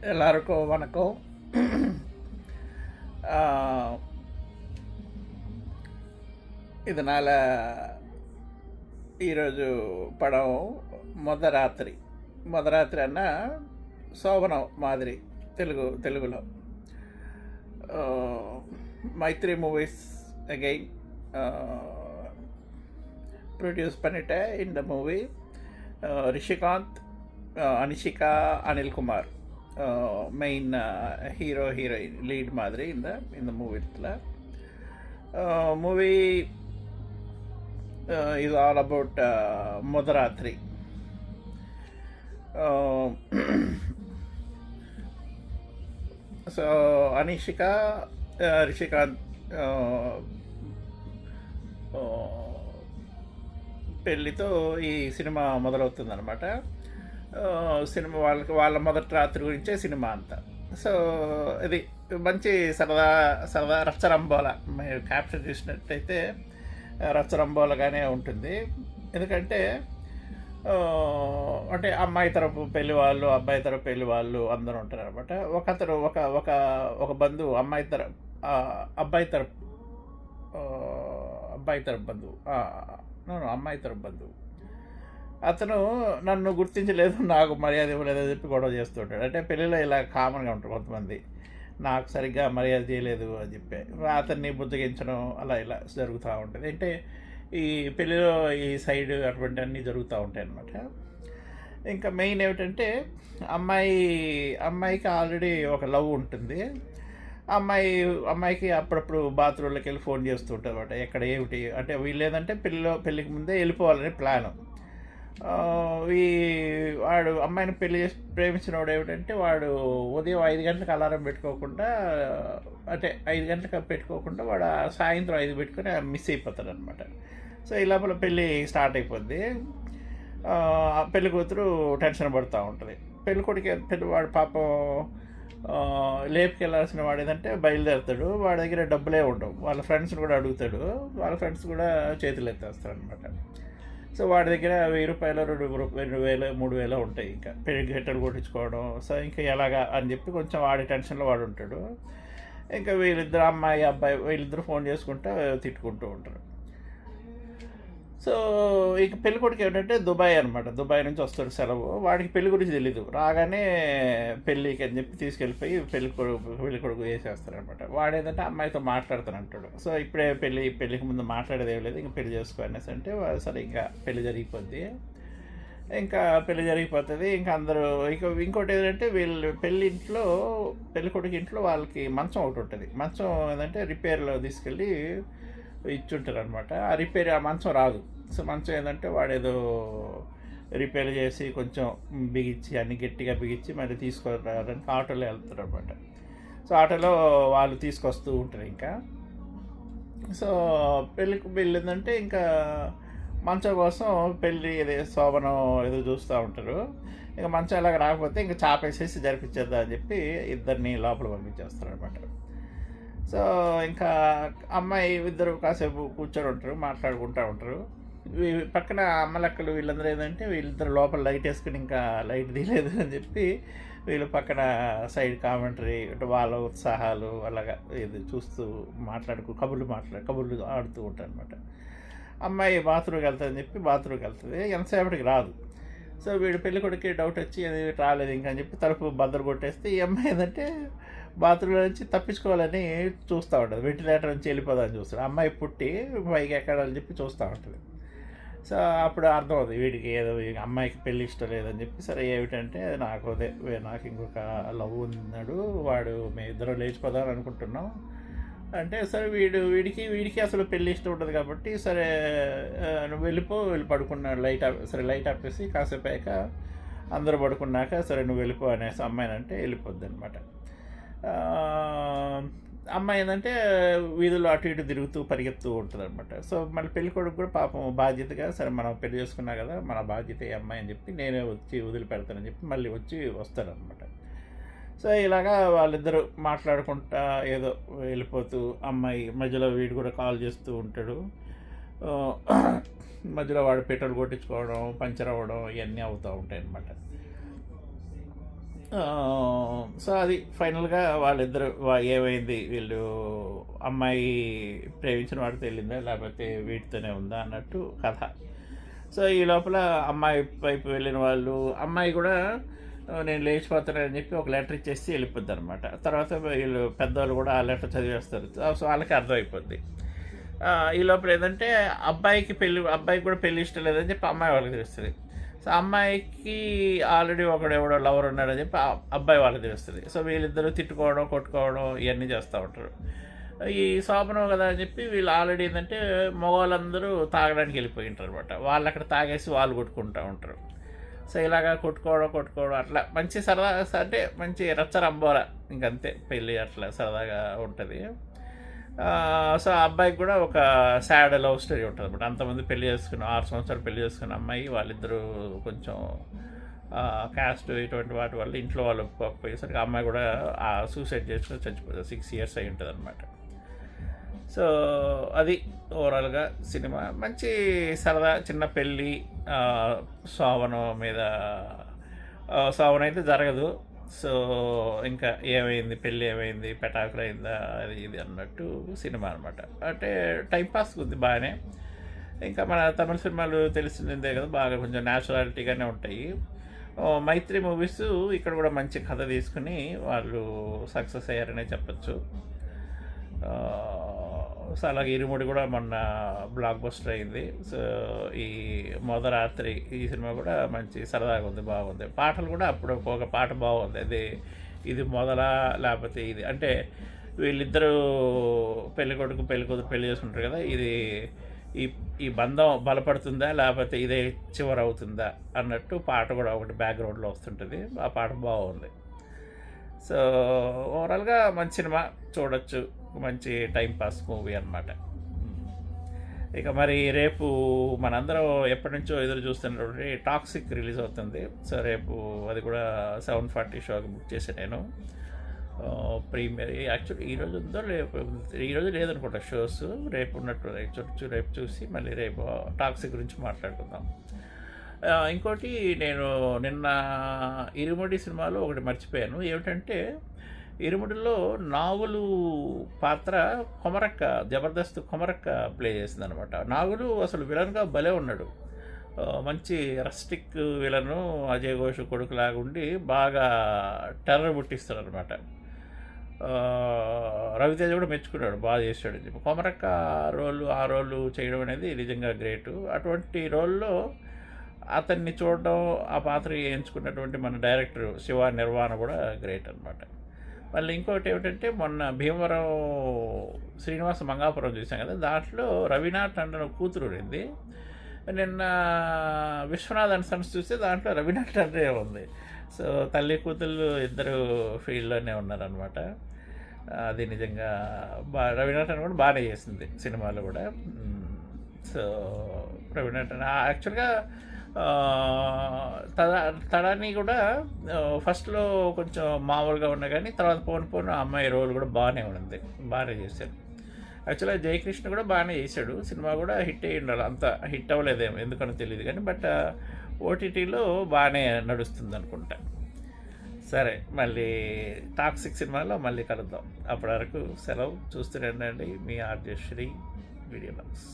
எல்லாருக்கும் வணக்கம். ஆஹ், இதனால் ఈరోజు పడం మొదరాత్రి మొదరాత్రి అన్న శోభనం మాదిరి తెలుగులో మైత్రి మూవీస్ అగైన్ ప్రొడ్యూస్ பண்ணிட்ட இந்த movie Rishikant, Anishika, Anil Kumar main hero heroine lead மாதிரி இந்த மூவியில் movie is all about Modharatri. So Anishika, Rishikant పెళ్ళితో ఈ సినిమా మొదలవుతుంది అనమాట. సినిమా వాళ్ళ మొదటి రాత్రి గురించే సినిమా అంతా. సో ఇది మంచి సరదా రచ్చరంబోల మీరు క్యాప్చర్ చేసినట్టయితే రచ్చరంబోలగానే ఉంటుంది. ఎందుకంటే అంటే అమ్మాయి తరపు పెళ్లి వాళ్ళు, అబ్బాయి తరపు పెళ్లి వాళ్ళు అందరూ ఉంటారు అనమాట. ఒకతరు ఒక ఒక ఒక బంధువు అబ్బాయి తరపు బంధువు, అమ్మాయి తరపు బంధువు అతను నన్ను గుర్తించలేదు, నాకు మర్యాద ఇవ్వలేదని చెప్పి గొడవ చేస్తుంటాడు. అంటే పెళ్ళిలో ఇలా కామన్గా ఉంటారు కొంతమంది, నాకు సరిగ్గా మర్యాద చేయలేదు అని చెప్పి అతన్ని బుజ్జగించడం అలా ఇలా జరుగుతూ ఉంటుంది. అంటే ఈ పెళ్ళిలో ఈ సైడ్ అటువంటి అన్నీ జరుగుతూ ఉంటాయి అన్నమాట. ఇంకా మెయిన్ ఏమిటంటే అమ్మాయికి ఆల్రెడీ ఒక లవ్ ఉంటుంది. అమ్మాయికి అప్పుడప్పుడు బాత్రూంలోకి వెళ్ళి ఫోన్ చేస్తూ ఉంటుంది అనమాట. ఎక్కడ ఏమిటి అంటే వీళ్ళు ఏదంటే పెళ్ళికి ముందే వెళ్ళిపోవాలని ప్లాను. వాడు అమ్మాయిని ప్రేమించిన వాడు ఏమిటంటే వాడు ఉదయం 5 గంటలకు అలారం పెట్టుకోకుండా, అంటే 5 గంటలకు పెట్టుకోకుండా వాడు సాయంత్రం 5 పెట్టుకొని మిస్ అయిపోతాడు అనమాట. సో ఈ లోపల పెళ్ళి స్టార్ట్ అయిపోద్ది. పెళ్లి కూతురు టెన్షన్ పడుతూ ఉంటుంది. వాడు పాపం లేపుకెళ్ళాల్సిన వాడు ఏదంటే బయలుదేరుతాడు. వాడి దగ్గర డబ్బులే ఉండవు. వాళ్ళ ఫ్రెండ్స్ని కూడా అడుగుతాడు, వాళ్ళ ఫ్రెండ్స్ కూడా చేతులు ఎత్తేస్తారు అనమాట. సో వాడి దగ్గర 1000 రూపాయలు, 2000, 3000 ఉంటాయి. ఇంకా పెళ్లి గట్టలు కొట్టించుకోవడం. సో ఇంకా ఎలాగా అని చెప్పి కొంచెం వాడి టెన్షన్లో వాడు ఉంటాడు. ఇంకా వీళ్ళిద్దరు అమ్మాయి అబ్బాయి వీళ్ళిద్దరు ఫోన్ చేసుకుంటూ తిట్టుకుంటూ ఉంటారు. సో ఇక పెళ్ళికొడుకు ఏంటంటే దుబాయ్ అనమాట. దుబాయ్ నుంచి వస్తాడు సెలవు. వాడికి పెళ్లి గురించి తెలీదు. రాగానే పెళ్ళికి అని చెప్పి తీసుకెళ్ళిపోయి పెళ్ళికొడుకు వేసేస్తారనమాట. వాడేంటంటే అమ్మాయితో మాట్లాడుతానంటాడు. సో ఇప్పుడే పెళ్ళికి ముందు మాట్లాడేది ఏం లేదు, ఇంకా పెళ్లి చేసుకో అనేసి అంటే సరే ఇంకా పెళ్లి జరిగిపోద్ది. ఇంకా పెళ్లి జరిగిపోతుంది. ఇంకా అందరూ ఇంకోటి ఏంటంటే వీళ్ళు పెళ్ళికొడుకు ఇంట్లో వాళ్ళకి మంచం ఒకటి ఉంటుంది. మంచం ఏంటంటే రిపేర్లో తీసుకెళ్ళి ఇచ్చుంటారు అనమాట. ఆ మంచం రాదు. సో మంచం ఏంటంటే వాడేదో రిపేర్ చేసి కొంచెం బిగించి అన్ని గట్టిగా బిగించి మళ్ళీ తీసుకురావడానికి ఆటోలో వెళ్తారు అనమాట. సో ఆటోలో వాళ్ళు తీసుకొస్తూ ఉంటారు. ఇంకా సో పెళ్ళి ఏంటంటే ఇంకా మంచం కోసం పెళ్ళి శోభనం ఏదో చూస్తూ ఉంటారు. ఇంకా మంచం ఎలాగ రాకపోతే ఇంకా చాపేసేసి జరిపించేద్దాం అని చెప్పి ఇద్దరిని లోపల పంపించేస్తారు అనమాట. సో ఇంకా అమ్మాయి ఇద్దరు కాసేపు కూర్చొని ఉంటారు, మాట్లాడుకుంటూ ఉంటారు. పక్కన అమ్మలక్కలు వీళ్ళందరూ ఏంటంటే వీళ్ళిద్దరు లోపల లైట్ వేసుకుని ఇంకా లైట్ తీయలేదు అని చెప్పి వీళ్ళు పక్కన సైడ్ కామెంటరీ అంటే వాళ్ళ ఉత్సాహాలు అలాగా ఇది చూస్తూ కబుర్లు ఆడుతూ ఉంటారు అనమాట. అమ్మాయి బాత్రూమ్కి వెళ్తుందని చెప్పి బాత్రూమ్కి వెళ్తుంది. ఎంతసేపటికి రాదు. సో వీడు పెళ్ళికొడుకి డౌట్ వచ్చి అది రాలేదు ఇంకా అని చెప్పి తలుపు బద్దలు కొట్టేస్తే ఈ అమ్మాయి ఏంటంటే బాత్రూంలో నుంచి తప్పించుకోవాలని చూస్తూ ఉంటుంది. వెంటిలేటర్ నుంచి వెళ్ళిపోదామని చూస్తాడు. అమ్మాయి పుట్టి పైకి ఎక్కాలని చెప్పి చూస్తూ ఉంటుంది. సో అప్పుడు అర్థమవుతుంది వీడికి ఏదో అమ్మాయికి పెళ్ళి ఇష్టం లేదని చెప్పి సరే ఏమిటంటే నాకు ఇంకొక లవ్ ఉన్నాడు, వాడు మేము ఇద్దరు లేచిపోదామని అనుకుంటున్నాం అంటే సరే వీడికి అసలు పెళ్ళి ఇష్టం ఉంటుంది కాబట్టి సరే నువ్వు వెళ్ళి పడుకున్నాడు. లైట్ ఆపేసి కాసేపు అయ్యాక అందరూ పడుకున్నాక సరే నువ్వు వెళ్ళిపో అనేసి అమ్మాయిని అంటే వెళ్ళిపోద్ది అనమాట. అమ్మాయి ఏంటంటే వీధుల్లో అటు ఇటు తిరుగుతూ పరిగెత్తూ ఉంటుంది అనమాట. సో మళ్ళీ పెళ్ళికొడుకు కూడా పాపం బాధ్యతగా సరే మనం పెళ్లి చేసుకున్నా కదా మన బాధ్యత ఈ అమ్మాయి అని చెప్పి నేనే వచ్చి వదిలిపెడతానని చెప్పి మళ్ళీ వస్తాడనమాట. సో ఇలాగా వాళ్ళిద్దరూ మాట్లాడుకుంటా ఏదో వెళ్ళిపోతూ అమ్మాయి మధ్యలో వీడు కూడా కాల్ చేస్తూ ఉంటాడు. మధ్యలో వాడు పెట్రోల్ కొట్టించుకోవడం, పంచర్ అవ్వడం ఇవన్నీ అవుతూ ఉంటాయి అన్నమాట. సో అది ఫైనల్గా వాళ్ళిద్దరు ఏమైంది, వీళ్ళు అమ్మాయి ప్రేమించిన వాడితో వెళ్ళిందా లేకపోతే వీటితోనే ఉందా అన్నట్టు కథ. సో ఈ లోపల అమ్మాయి వైపు వెళ్ళిన వాళ్ళు, అమ్మాయి కూడా నేను లేచిపోతానని చెప్పి ఒక లెటర్ ఇచ్చేసి వెళ్ళిపోద్ది అనమాట. తర్వాత వీళ్ళు పెద్దవాళ్ళు కూడా ఆ లెటర్ చదివేస్తారు. సో వాళ్ళకి అర్థమైపోద్ది. ఈ లోపల ఏంటంటే అబ్బాయికి కూడా పెళ్ళి ఇష్టం లేదని చెప్పి అమ్మాయి వాళ్ళకి తెలుస్తుంది. సో అమ్మాయికి ఆల్రెడీ ఎవడో లవర్ ఉన్నాడని చెప్పి అబ్బాయి వాళ్ళకి తెలుస్తుంది. సో వీళ్ళిద్దరూ తిట్టుకోవడం కొట్టుకోవడం ఇవన్నీ చేస్తూ ఉంటారు. ఈ శోభనం కదా అని చెప్పి వీళ్ళు ఆల్రెడీ ఏంటంటే మగవాళ్ళందరూ తాగడానికి వెళ్ళిపోయి ఉంటారు అనమాట. వాళ్ళు అక్కడ తాగేసి వాళ్ళు కొట్టుకుంటూ ఉంటారు. సో ఇలాగా కొట్టుకోవడం అట్లా మంచి సరదా, అంటే మంచి రచ్చరంబోర, ఇంకంతే పెళ్ళి అట్లా సరదాగా ఉంటుంది. సో ఆ అబ్బాయికి కూడా ఒక సాడ్ లవ్ స్టోరీ ఉంటుంది అనమాట. అంతమంది పెళ్లి చేసుకున్న 6 సంవత్సరాలు పెళ్లి చేసుకున్న అమ్మాయి, వాళ్ళిద్దరూ కొంచెం క్యాస్ట్ ఇటువంటి వాటి వల్ల ఇంట్లో వాళ్ళు ఒప్పుకోకపోయేసరికి అమ్మాయి కూడా సూసైడ్ చేసుకుని చచ్చిపోతుంది. 6 years అయి ఉంటుంది అనమాట. సో అది ఓవరాల్గా సినిమా మంచి సరదా చిన్న పెళ్ళి. శోభనం మీద శోభనం అయితే జరగదు. సో ఇంకా ఏమైంది, పెళ్ళి ఏమైంది, పెటాకులు అయిందా, అది ఇది అన్నట్టు సినిమా అనమాట. అంటే టైంపాస్ ఉంది బాగానే. ఇంకా మన తమిళ సినిమాలు తెలిసిందే కదా, బాగా కొంచెం న్యాచురాలిటీగానే ఉంటాయి. మైత్రి మూవీస్ ఇక్కడ కూడా మంచి కథ తీసుకుని వాళ్ళు సక్సెస్ అయ్యారనే చెప్పచ్చు. సో అలాగే ఇరుముడి కూడా మొన్న బ్లాక్ బస్టర్ అయింది. సో ఈ మొదరాత్రి ఈ సినిమా కూడా మంచి సరదాగా ఉంది, బాగుంది. పాటలు కూడా అప్పుడు ఒక పాట బాగుంది. అది ఇది మొదలా లేకపోతే ఇది, అంటే వీళ్ళిద్దరూ పెళ్ళికొడుకు పెళ్ళికూతురు పెళ్లి చేసుకుంటారు కదా, ఇది ఈ బంధం బలపడుతుందా లేకపోతే ఇదే చివరి అవుతుందా అన్నట్టు పాట కూడా ఒకటి బ్యాక్గ్రౌండ్లో వస్తుంటుంది. ఆ పాట బాగుంది. సో ఓవరాల్గా మంచి సినిమా, చూడొచ్చు, మంచి టైంపాస్ మూవీ అన్నమాట. ఇక మరి రేపు మనందరం ఎప్పటి నుంచో ఎదురు చూస్తున్నటువంటి టాక్సిక్ రిలీజ్ అవుతుంది. సో రేపు అది కూడా 7:40 షోకి బుక్ చేశాను నేను. ప్రీమియర్ యాక్చువల్లీ ఈరోజు ఉందో ఈరోజు లేదనుకుంటా షోస్, రేపు ఉన్నట్టు రేపు చూసి మళ్ళీ రేపు టాక్సిక్ గురించి మాట్లాడుకుందాం. ఇంకోటి, నేను నిన్న ఇరుముడి సినిమాలో ఒకటి మర్చిపోయాను. ఏమిటంటే ఇరుముడిలో నాగులు పాత్ర కొమరక్క, జబర్దస్త్ కొమరక్క ప్లే చేసింది అనమాట. నాగులు అసలు విలన్గా భలే ఉన్నాడు. మంచి రస్టిక్ విలను, అజయ్ ఘోష్ కొడుకులాగా ఉండి బాగా టెర్రర్ పుట్టిస్తాడు అనమాట. రవితేజ కూడా మెచ్చుకున్నాడు, బాగా చేశాడు అని చెప్పి. కొమరక్క ఆ రోలు చేయడం అనేది నిజంగా గ్రేటు. అటువంటి రోల్లో అతన్ని చూడడం, ఆ పాత్ర ఎంచుకున్నటువంటి మన డైరెక్టర్ శివ నిర్వాణ కూడా గ్రేట్ అనమాట. మళ్ళీ ఇంకోటి ఏమిటంటే, మొన్న భీమవరం శ్రీనివాస మంగాపురం చూసాం కదా, దాంట్లో రవీనా టండన్ కూతురు ఉంది. నిన్న విశ్వనాథ్ అండ్ సన్స్ చూస్తే దాంట్లో రవీనా టండనే ఉంది. సో తల్లి కూతుళ్ళు ఇద్దరు ఫీల్డ్లోనే ఉన్నారనమాట. అది నిజంగా రవీనా టండన్ కూడా బాగానే చేసింది సినిమాలో కూడా. సో రవీనా టండన్ యాక్చువల్గా తడాని కూడా ఫస్ట్లో కొంచెం మామూలుగా ఉన్నా కానీ తర్వాత పోను అమ్మాయి రోల్ కూడా బాగానే ఉంది, బాగానే చేశాడు. యాక్చువల్గా జయకృష్ణ కూడా బాగానే చేశాడు. సినిమా కూడా హిట్ అయ్యి ఉండాలి, అంత హిట్ అవ్వలేదేమో ఎందుకనో తెలియదు కానీ, బట్ ఓటీటీలో బాగానే నడుస్తుంది అనుకుంటా. సరే, మళ్ళీ టాక్సిక్ సినిమాలో మళ్ళీ కలుద్దాం. అప్పటి వరకు సెలవు. చూస్తూనే ఉండండి మీ ఆర్జే శ్రీ వీడియో బాక్స్.